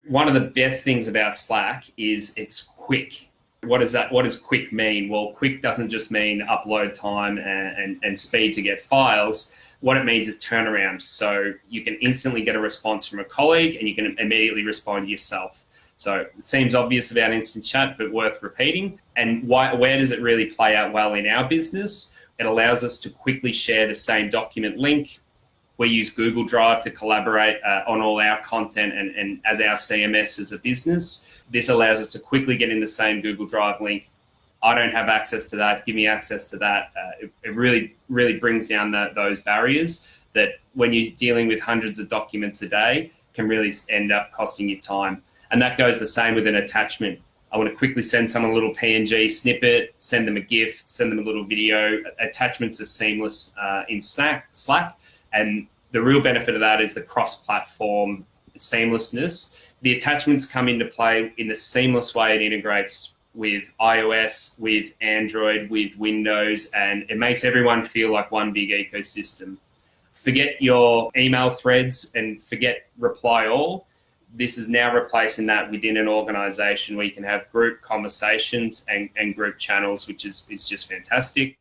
One of the best things about Slack is it's quick. What does quick mean? Well, quick doesn't just mean upload time and speed to get files. What it means is turnaround. So you can instantly get a response from a colleague and you can immediately respond yourself. So it seems obvious about instant chat, but worth repeating. And where does it really play out well in our business? It allows us to quickly share the same document link. We use Google Drive to collaborate on all our content and as our CMS as a business. This allows us to quickly get in the same Google Drive link. I don't have access to that. Give me access to that. It really, really brings down those barriers that when you're dealing with hundreds of documents a day can really end up costing you time. And that goes the same with an attachment. I want to quickly send someone a little PNG snippet, send them a GIF, send them a little video. Attachments are seamless in Slack. And the real benefit of that is the cross-platform seamlessness. The attachments come into play in the seamless way it integrates with iOS, with Android, with Windows, and it makes everyone feel like one big ecosystem. Forget your email threads and forget reply all. This is now replacing that within an organization where you can have group conversations and group channels, which is just fantastic.